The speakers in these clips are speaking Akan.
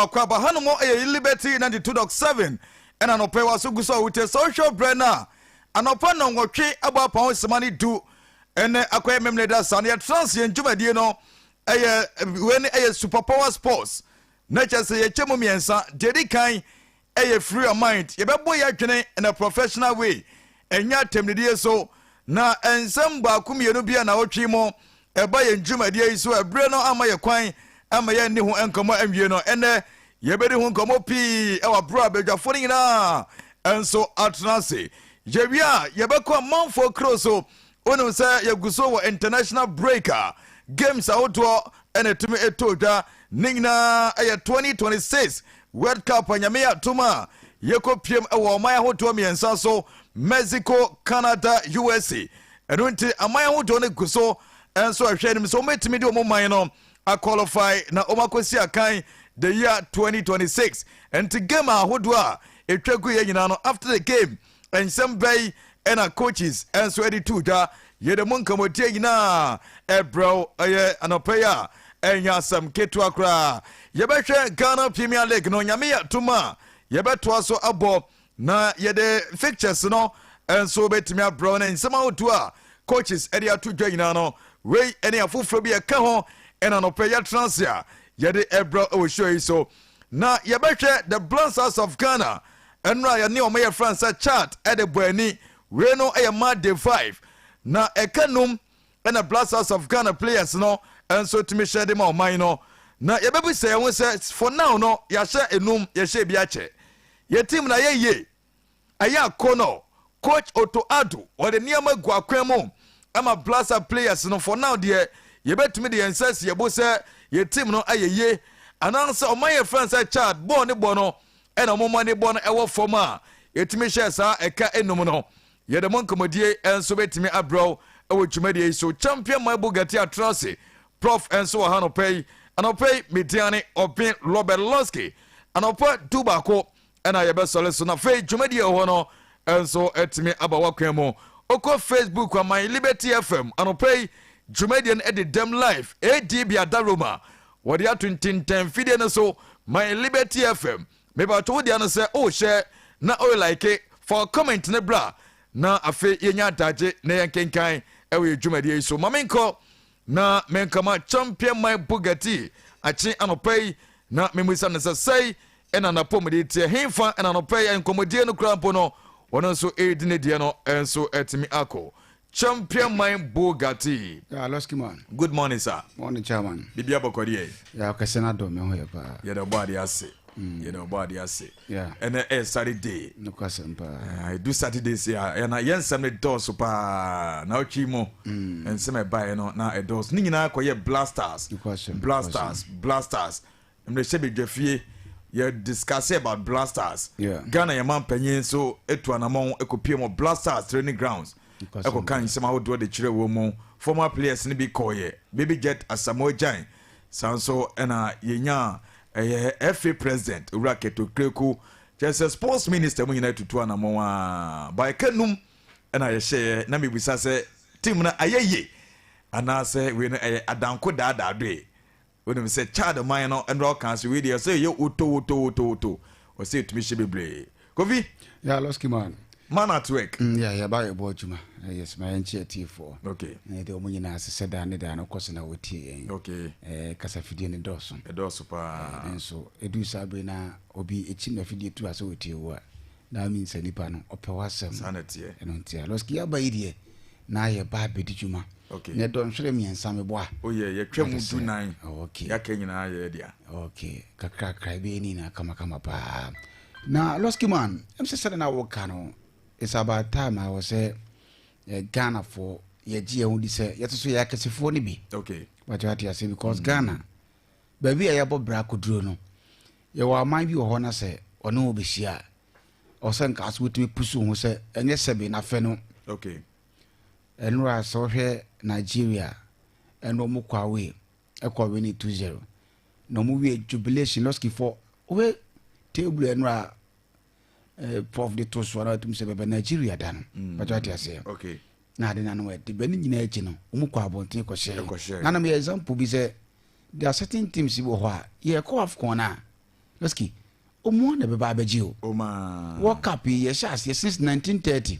kwa ba hanomo Liberty 92.7 ena no pe waso guso with social brand anopa no nwotwe aba pa semani du ene akoye memle da sane transient jumadie no when super power sports nature say chemu miensa dedi kan free your mind ye bebo ya dwene in a professional way enya temnidie so na ensem ba kumienu bia na wotwe mo eba ye jumadie so ebre no ama ye kwan ama ye ni ho enkomo anwie no ene ye bedi ho enkomo pi ewa bro abedwafo ni na enso atnase Jebia yebeko monfo kroso onu se yeguso wo international breaker games outdoor ene tumi etoda ningna 2026 World Cup anyamia tuma yeko piem ewo maya hoto miensa so Mexico, Canada, USA enu nti amaya hoto ne guso enso ahwe nim so metimi de omo man no a qualify na omakosi akan the year 2026 enti game ahodo a etwagu ye nyina no after the game and some bay and our coaches and so ready to da ye the monka motie nyina bro anopaya enya sam ketu akra ye behwe Ghana Premier League no nyame ya tuma ye beto aso abo na ye the fixtures no and so betimi abro na nsema otu a coaches edi atudwa nyina no we ene afofro bi eka ho and anopaya transfer ye the bro o show so na ye behwe the Blasters of Ghana enra ya ne o me France chat at the boani we no e ma day 5 na ekanum and the Blasters of Ghana players no and so to me share them on mine no na ye bebu say won say for now no ya share enum ya share bi ache ye team na ye aya kono coach Otto Adu or the niama guakwemo ama Blaster players no for now there ye betumi the answers ye bo say ye team no ayeye announce o my France chat born ne bono and a moment they born ewo forma etimi share sa eka enum no ye de mon komodie enso betimi abro ewo dwumadie so champion my bugatti atrose prof enso hano pay anopay mediane open Robert LOSKY anopa dubako and I be sole so na fe dwumadie ho no enso etimi abawa kwemo oko Facebook wa my Liberty FM anopay dwumadie no edi dem live ADB adaroma wodi atuntinten fide no so my Liberty FM maybe to the answer say oh share na oh like it for comment ne bra na afi yenya daje na yankenkan ewe dwumadie so mamenko na menkama champion my Bugatti achi anopai na memuisa ne say ena na pomede tie hemfa ena anopai enkomodie no krampo no wono so edine die no enso etimi ako champion my Bugatti. Yeah, LOSKY man. Good morning sir. Morning chairman. Bibia bokodi Yeah, okasena do me ho pa. Yeah, the body ase. You know, body I say. Yeah. And Saturday. No question, I do Saturdays here. And I yen some doors pa now chimo. And some buy no now a doors. Nina koye blasters. No question. Blasters. And they say be Jeffy. You discuss about blasters. Yeah. Ghana your man penyen so etu anamon ekopie mo blasters training grounds. Eko kan somehow do the chire wo mo former players ni be koye. Baby jet asamo jan. Sanso ena yenya FA president Raketo Kreku just a sports minister when united to na mo by kanum and I share na me bisa say team na ayeye and I say we adanko da day when we say child mine no and rock can we dey say you uto or say to me she be blay Kofi yeah LOSKY man at work yeah buy a boy juma yes my NCT for okay the omunyina asese da ne da no kwose na wotie okay kasa fidie ne doso pa enso edu sabe na obi echi na fidie tu ase wotie wo na mi nsa nipa no opewasem sanity eno ntia LOSKY abayidie na ye ba bedi juma okay ne don hwere mi nsa me boa oh yeah ye twam du nan okay ya kenyina ye dia okay kakra be ni na kama pa na LOSKY em se na wo kano. It's about time I was Ghana for ye gia who say yet so ya kesifo ni bi. Okay. But what you say because Ghana baby I abo bra koduro no. Ye wa man bi ho na say ono obi hia. O se nka so tumi pusu ho say enye sebe na fe no. Okay. Enra so hwe Nigeria eno mu kwa we ekwa ni 2-0. No mu we jubilation LOSKY for we table enra prof de to so na tum se be Nigeria dan but what you say okay na de na no we de bani nyina echi no umu kwa bonten ko share na na me example bi say there are certain teams bo ho a ye ko AFCON na Losky omo na be ba beji o Oma World Cup ye shas since 1930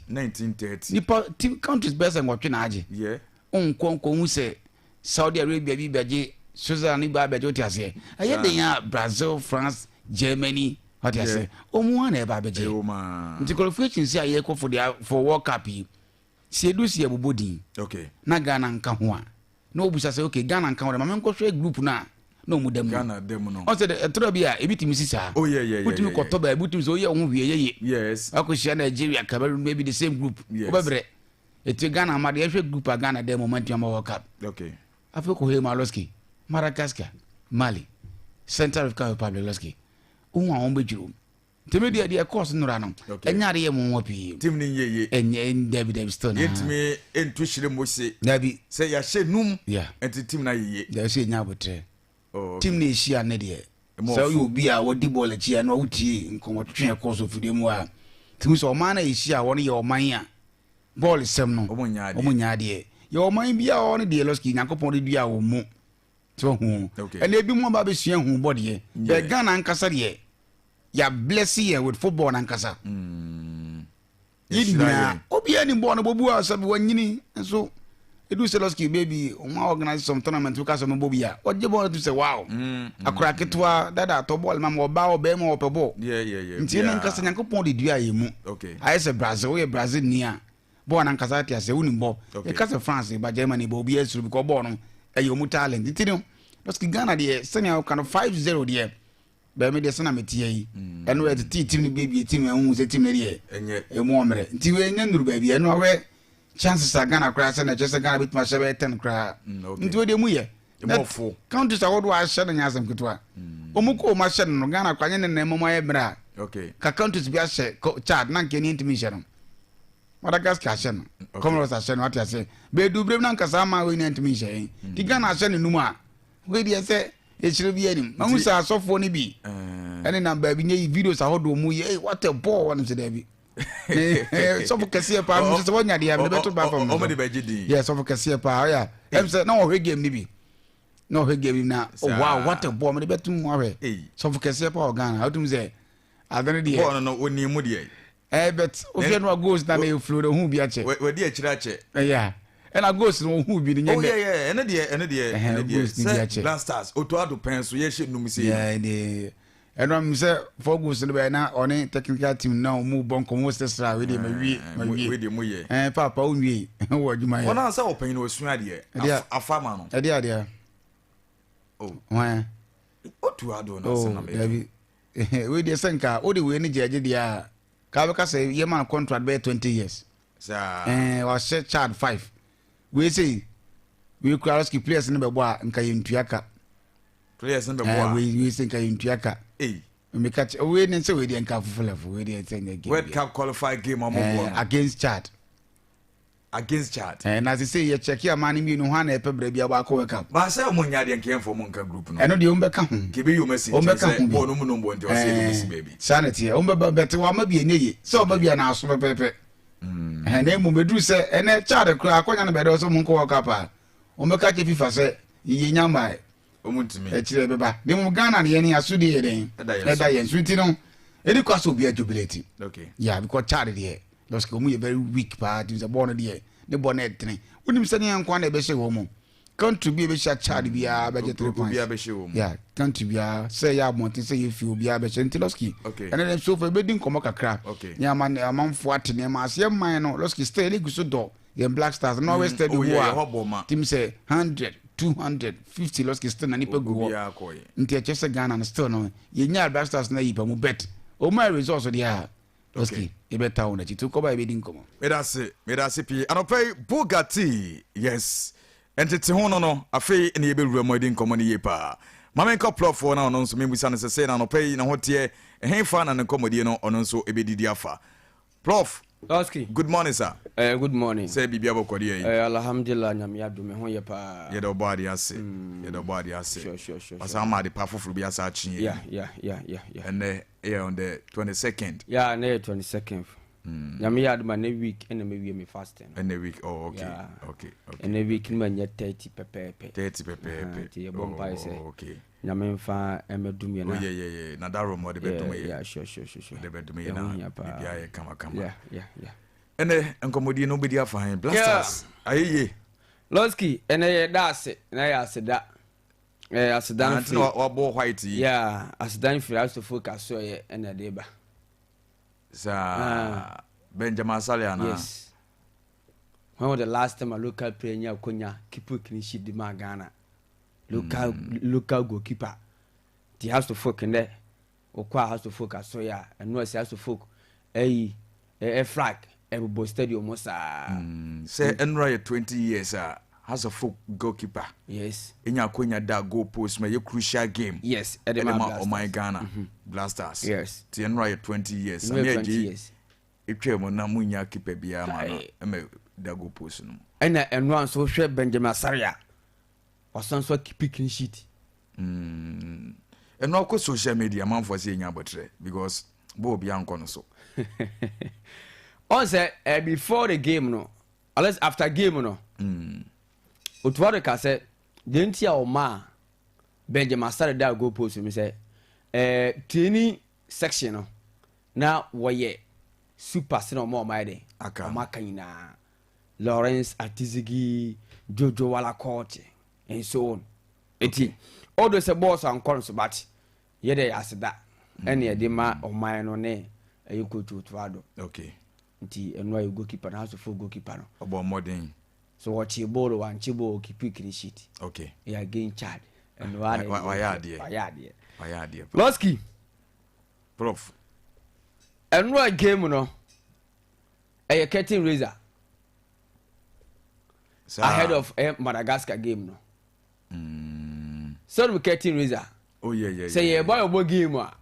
nipa team countries best and watch na age yeah onko hu say Saudi Arabia bi beji Switzerland ni ba beji o ti ase aye den ya Brazil France Germany what you say omo na ba beji Oma nti qualification say aye ko for World Cup yi si edu si ebobodin okay na Ghana nka ho a na obusa say okay Ghana nka ho ma men ko hwe group na no mu dem Ghana dem no o say the tro bia ebitimi sisa oh yeah butimi ko to ba ebitimi so ye ho hwie ye yes akohia Nigeria Cameroon maybe the same group obebre etu Ghana ma de hwe group a Ghana dem moment ya World Cup okay afeko he Losky Madagascar Mali Central African Republic Losky ohun awon bejuro temi de course nura no enyare ye mo pi team ni ye enye David Stone yetimi entu hire mo se dabi say ya hye num yeah enti team na ye da se nya botre oh team na eshia ne de so you be a wodi ball echi na wuti nkomo twen course of dem a timi so man na eshia won ye oman a ball sem no omunya de ye oman bia won de Losky Yakopon de dua wo mu so hu ene bi mo ba be sua hu body ye be Ghana nkasa de ya bless ye with football na nkasa yidina obi ani ball no bobu asabi wanyini so edu say Losky baby o organize some tournament we ka so bobu ya oje ball to say wow akura ketwa dada to ball ma mo ba o be mo pe ball yeah nti ne nkasa Yakopon de dua ye mu okay I say Brazil we Brazil nia ball na nkasa tia say woni ball e ka say France ba Germany ba obi esuru because ball no e yo mu talent nti no Losky Ghana de senior kind of 5-0 de be me de sana metie yi eno e team ni baby team ehun se team ne de e mo omre nti we nya nuru baby eno awe chances are Ghana kra se na chese Ghana bit ma shebe 10 kra nti we de mu ye mofo countries awodo a hye na nyasem ketwa omuko ma hye no Ghana kwanye ne na mo ye bra okay ka countries bi a hye Chad na nke ni ntimi hye no Madagascar hye no Comoros hye no atiase be dubrem na nkasa ma we ni ntimi hye ti Ghana hye no numa we de se echiro bi anim mahu sa asofo ni bi ene na ba bi nye videos ahodo mu ye what a ball one se David so for kase pa mu se wonya de ya me beto ba fam o me de ba gidi yes so for kase pa ya em say na o hwe game ni bi na o hwe game na oh wow what a ball me beto mu ahwe so for kase pa Ghana how to say adane de ball no oni mu de bet o fe no goals na me flow de hu bi a che we de akira che yeah and I goes no hu bi ni nye oh yeah ene de Blasters otoado pen so ye hye num se yeah de and I'm say for goes no na on technical team now move bon come stra we de we de mu ye papa o nwie wo adwuma ye ona say open no osu ade afama no ade oh wa otoado no se na me we de senka o de we ni jeje dia ka be ka say ye man contract be 20 years was Chad 5 we say we Losky players in bebo a nka yentuaka players in bebo we say nka yentuaka me catch we ne say we dey nka fufulefu we dey say game World Cup qualified game against Chad and as I say you check your man mi no ha na e pebra bia ba ko World Cup ba say mo nya de nka for mo nka group no eno de o mbeka ho ke be you message say bo no mu no bo nte o say no baby sanity o mbeba bete wa ma bia nyeye so o ba bia na aso pepepe na mu bedru se ene Chad kra akonya na bede so mu nko World Cup a o meka ke FIFA se yiye nyama o muntimi e kire beba de mu Ghana ne ye asudi ye den eda ye nsuti no edi kwaso bia jubilate okay yeah because Chad de Losky omu ye very weak part is a born de the bonnet tene unim se ne yankwa na be hye wo mu country bi be hye Chad bia be 3 points bia be hye wo mu yeah country bia say ya monti say you feel bia be hye Losky and then so for be din komo kakra ya man amanfo atene ma ase man no Losky stay league so do ye Black Stars no always steady wo team say 100 250 Losky still na nipa go nti e Ghana na still no ye nya Black Stars na yipa mu bet o my results dia Losky e be town na chitu ko ba be din komo me da se pi anopay Bugatti yes entete ho no afei na ye be rura mo din komo ni ye pa mama nka plotfo na ono nso mebusa ne se na anopay na hote henfa na ne komodie no ono nso e be didi afa prof Losky good morning sir good morning say bibia bokodi yi alhamdulillah nyam ya do me ho ye pa ye do body ase sure asa ma de pa foforo bi asa achi yeah and on the 22nd yeah na 22nd nyam ya do ma na week and me we fasting and a week oh okay and a week ma nya 30 pepe ye bomba say okay nyame mfa emedum ye na. Oh yeah. Na that room what the bedroom ye. Yeah, sure. The bedroom ye na. Bibia ye kama. Yeah. Ene enkomodi no bedi afan blasters. Ayeye. Losky ene da ase na ya aseda. Asedan free. No wabo white. Yeah, asedan free has to focus so ye ene de ba. Sa Benjamin Saliana. Yes. When was the last time a local player konya keeper clean sheet the Ghana? Local goalkeeper. He has to focus in there. Okwa has to focus so yeah, and no has to focus. A flag. Every stadium was say Enroy 20 years has a folk goalkeeper. Yes. Enya konya da goal post me a crucial game. Yes. Edema o my Ghana Blasters. Yes. Ti Enroy 20 years. 20 years. Etwe mo na munya keeper bia ma no e da goal post no. Ena Enroy so hwe Benjamin Saria. Osan so keep clean sheet. Enroy ko social media man for say nya botre because bo bia nko no so. On say before the game no, unless after game no. Otuwado ka say denti a o ma Benjamin Saria da go post me say training section no na woye super sino mo ma de Aka. Maka ina Lawrence Atizigi Jojo Walakote and so on. Eti all those boss and corners but yede aseda ene de ma o ma no ne ayiko Otuwado. Okay. Nti enwa you goalkeeper na so full goalkeeper no Obo modern. so what you ball one chibo keep clean sheet. Okay. You are getting charged and why Wayade. Losky Prof. enwa game no a curtain raiser ahead of Madagascar game no so we curtain raiser. Oh yeah. Say ye boy obo game a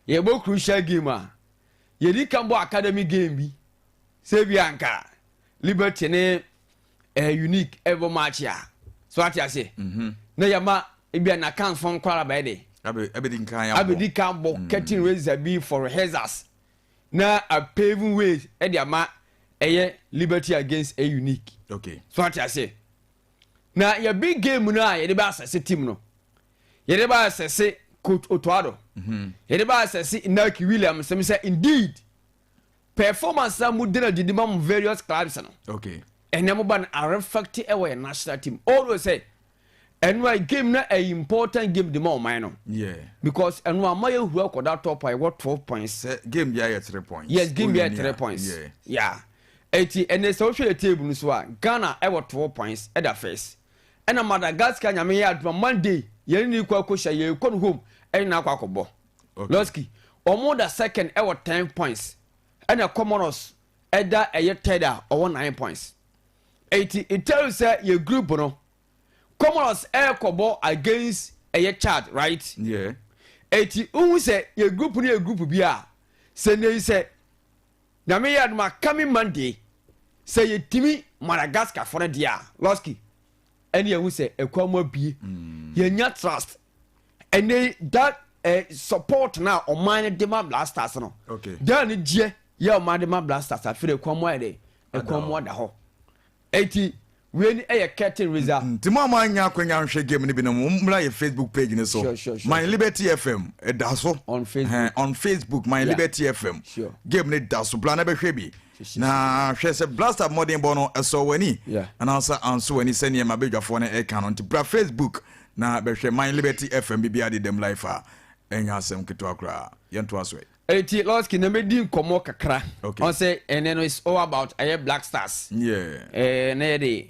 ye bo crucial game a ye di kambo academy game bi say bi anka Liberty ne unique ever match ya so what you say na yama e bia na kan fon kwara ba de abedi kambo curtain raiser be for rehearsals na a paving way e dia ma eye Liberty against a unique. Okay. So what you say na your big game na ye de ba assess team no ye de ba assess coach Otuwado ye de ba assess Inaki Williams say indeed performance am did the various clubs no. Okay. And never ban a reflect away national team always say and why game na a important game the more minor. Yeah. Because and one my who got that top I got 12 points. Game be at 3 points. Yes, game be at 3 points. Yeah. 80 and the social table so Ghana I got 12 points at the face. And a Madagascar nyame ya Monday ye ni kwa ko share ye kon home and na kwa kobo. Losky or the second I got 10 points. And a Comoros either a year tether or 9 points. 80 it tells you your group no Comoros air kobo against a year Chad, right? Yeah. 80 who say your group near group bia say they say na me yard ma coming Monday say you timi Madagascar for the dia Losky and you say a kwamo bi you nya trust and they that support now on mine demand blasters no. Okay. Dan je ya man demand blasters afire kwamo ade e kwamo da ho 80 when a curtain raiser. Timo manya kwanya nhwe game ni bi no mra ye Facebook page ni so. Sure. My Liberty FM daso on Facebook. On Facebook My Liberty FM. Sure. Game ni daso plan na be hwe bi. Na hwe se blaster modern bono eso wani. And answer anso wani se ne ma bedwafo na e kan on ti bra Facebook na be hwe My Liberty FM bi bia de dem life a enya asem keto akra. Yento aso. 80 Losky na medi komo kakra. Okay. On say and then it's all about Black Stars. Yeah. Na dey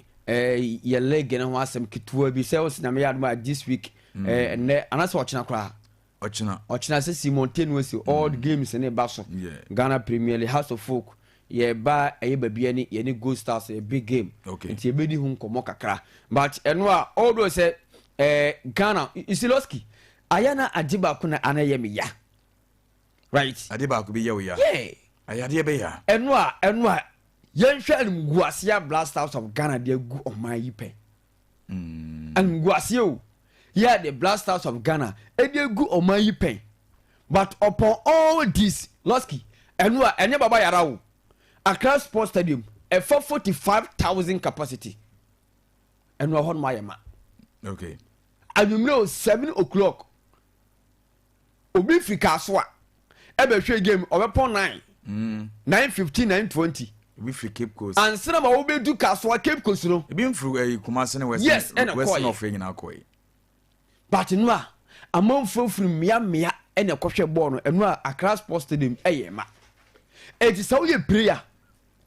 your leg na ho asem ketua bi say was na me adma this week and anasa ochina kra ochina say Simon Tenuosi all the games in Baso Ghana Premier League House of Folk ye ba bia ni ye ni Gold Stars a big game nti ebedi hu komo kakra but enwa all those say Ghana Losky ayana ajiba kuna anaye me ya right adiba ko bi ye we ya ayade be ya enwa yenhwe nguasia Blasters of Ghana de gu oman yipe nguasia o yeah the Blasters of Ghana e de gu oman yipe but upon all this Losky enwa enye baba yara o Accra Sports Stadium a 45,000 capacity enwa hon mayema okay anwummerɛ 7 o'clock obi fi kaso a ɛbɛhwɛ game ɔbɛpɔn 9:15 9:20 we free Cape Coast ansana ma wo bedu kaso a Cape Coast no e been through Kumasi and West yes West of nyina koi but no a amanfo firi mmea ɛna kɔhwɛ ball no ɛno a Accra Sports Stadium ɛyɛ ma it is how you prayer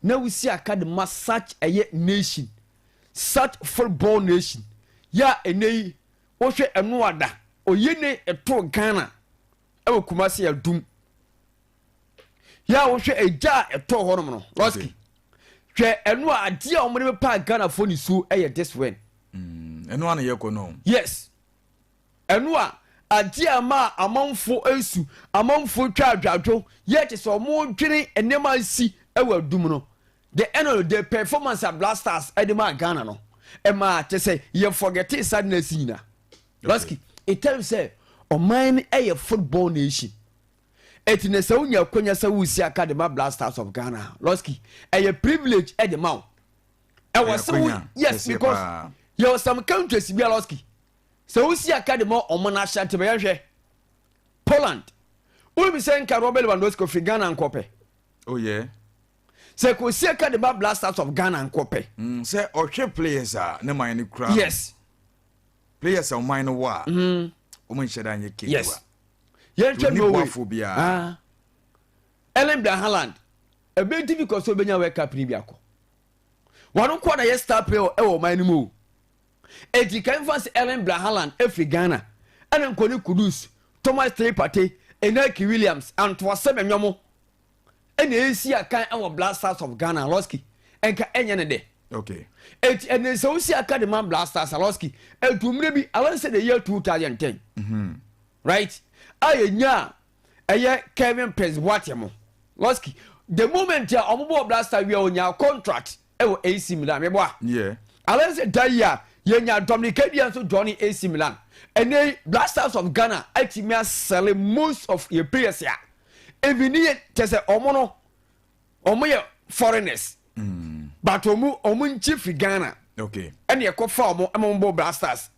na we see academy such a nation such football nation ya enei wo hwɛ ɛno ada oyene ɛto Ghana ɛwɔ Kumasi adum ya wo hwɛ ɛgya ɛto hɔ no Losky hwɛ ɛno a ade a ɔmo ne pa Ghana fo ni so ɛyɛ this when ɛno ana yɛ kɔ no yes ɛno a ade a ma amanfo esu amanfo twa adwadwo yɛ te sɛ ɔmo dwene enema si ɛwɔ adum no the end of the performance of Blasters ɛde Ghana no ɛma te sɛ yɛ forget sadness nyina Losky it tells say ɔman ɛyɛ football nation eti ne sɛ wonya konya sɛ wosi academy Blasters of Ghana Losky ɛyɛ privilege ɛde ma wo ɛwɔ sɛ yes because yɛ some countries bi Losky sɛ wosi academy ɔmo na hyɛ te bɛhwɛ Poland wo bi sɛ nka Robert Lewandowski fi Ghana nkɔpɛ oh yeah sɛ ko si academy Blasters of Ghana nkɔpɛ sɛ ɔhwɛ players a ne man ne kura yes players a man no wa ɔmo nhyɛ da nyɛ kewa yes yɛntwɛ no Ellen Haaland ebe difficult so benya World Cup ni bi akɔ wɔn kɔ na yɛ star player ɛwɔ man no mu eti kan fans Ellen Haaland efiri Ghana ɛna nkɔni Kudus Thomas Partey Enaki Williams Antoine Semenyomo ɛna esi akan ɛwɔ Blasters of Ghana Losky ɛnka ɛnyɛ ne de okay eti ɛna sɛ osi academy Blasters Losky etumire bi alan say the year 2010 right ayenya ɛyɛ Kevin Prince Boateng Losky the moment ya omobo Blaster we onya contract ɛwɔ AC Milan me boa yeah alan say that year yenya Dominic Edian so joining AC Milan and then Blasters of Ghana ultimately sell most of your players ya even here just say omo no omo ye foreigners but omo nchi Ghana okay and ye ko fa omo Blasters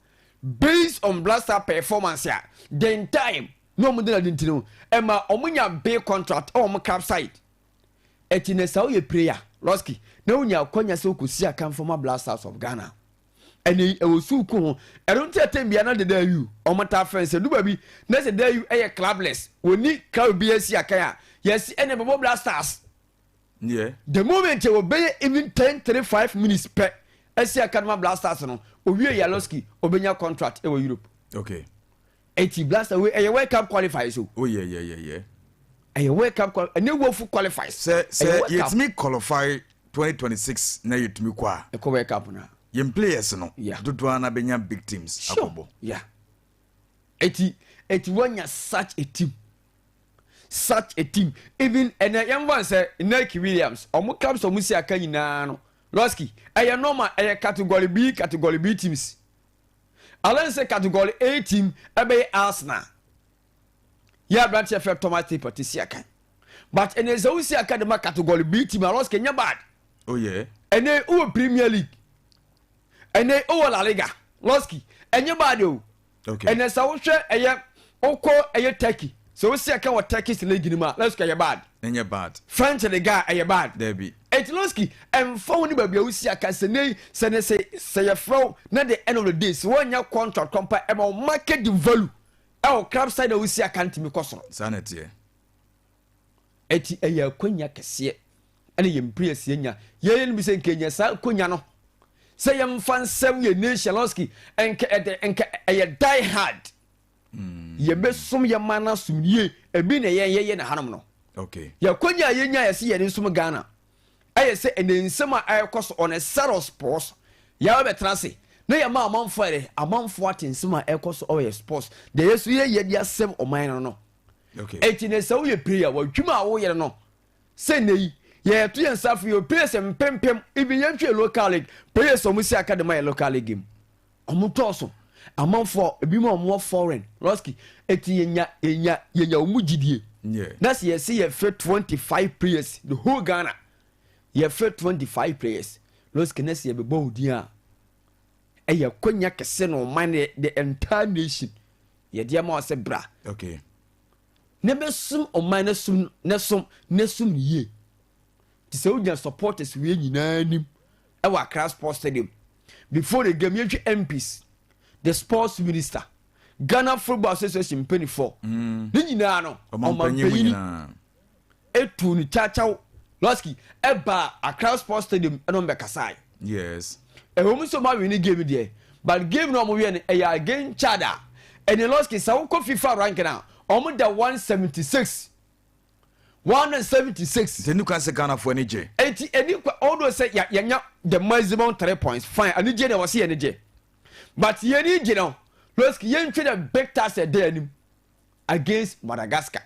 based on Blaster performance ya then time no mo dey dintino e ma omo nya big contract omo cap side etine sa o ye prayer Losky na onya konya se okosi aka former Blasters of Ghana ene e wosu ku ho erun tetem bia na de da yu omo ta fence du ba bi na se da yu e clubless woni club bi asi aka ya yes ene bebo Blasters yeah the moment you obey even 10-35 minutes per asi academy Blasters no owie ya Losky obenya contract e wo Europe okay 80 Blaster we e World Cup qualifiers so oh yeah e World Cup and wo fu qualifies say it me qualify 2026 na it me kwa e ko World Cup na yem players no yeah. dodo na benya big teams akobo yeah 80 wanya such a team even and young one say Enaki Williams omo clubs omo si aka nyina no Losky normal category B teams alan say category A team ebe Arsenal ya branch FF Thomas Partey si aka but ene ze usi aka de category B team Losky nya bad oh yeah ene o Premier League ene o La Liga Losky enya bad o okay ene sa wo hwe oko Turkey so we see aka what Turkish league ni ma Losky enya bad enya bad French league enya bad there be Losky emfa woni ba bia wo si aka se ye flow na the end of the day so wonya contract compa e ma market the value e club side wo si aka ntimi koso sanity eya kwanya kese ene ye mpres yenya ye ni bi se nkenya sa kwanya no se ye mfa nsem ye nation Losky enke ye die hard ye besom ye mana sumye ebi na ye na hanom no okay ye kwanya yenya ye se ye nsum Ghana aye se ene nsem a ayekoso on a set of sports ya be transe na ye ma amanfo atensem a ayekoso o ye sports de yesu ye dia sem oman no okay etine se wo ye prayer wa dwuma a wo ye no se nei ye to ye nsafo ye players empempem even ye ntwe local league players omo si academy local league game omo toso amanfo ebi mo foreign Losky eti yenya omu gidie yeah that's ye see ye fit 25 players the whole Ghana ye fit 25 players Losky na se ye bebo odi a ɛyɛ konya kɛse no man the entire nation yɛde ama wɔ sɛ bra okay ne bɛsum ɔman ne sum yie nti sɛ wonya supporters wie nyinaa nim ɛwɔ Accra Sports Stadium before the game yɛtwe MPs the sports minister Ghana Football Association mpanifo ne nyinaa no ɔmampanyini ɛtu ne kyakyaw Losky ɛba Accra Sports Stadium ɛno mbɛkasae yes ɛwɔ mu sɛ ɔma wini game deɛ but game no ɔmo wie no ɛyɛ again Chada ɛne Losky sɛ wokɔ FIFA ranking a ɔmo da 176 sɛni kwa sɛ Ghanafoɔ ani gye enti ɛni kwa ɔdo sɛ yɛnya the maximum 3 points fine ani gye na wɔse yɛne gye but yɛni gye no Losky yɛntwe the big task ɛda anim against Madagascar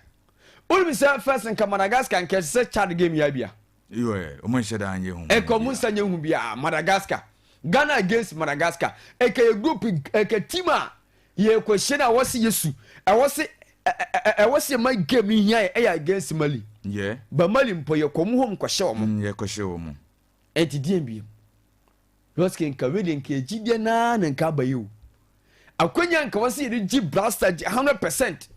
ɔno bi sɛ first nka Madagascar nka sɛ Chad game ya bia yoɛ ɔmo nhyɛ da anye hu ɛkɔ mu nsa nye hu bia Madagascar Ghana against Madagascar ɛka yɛ group ɛka team a yɛkɔ hyɛ na wɔse Yesu ɛwɔse ma game hia ɛyɛ against Mali yeah ba Mali mpo yɛkɔ mu hom kɔhyɛ wɔn yɛkɔhyɛ wɔn ɛnti deɛ bi Losky nka wedi nka gidie na nka abaye o akonya nka wɔse yɛde gyi blaster 100%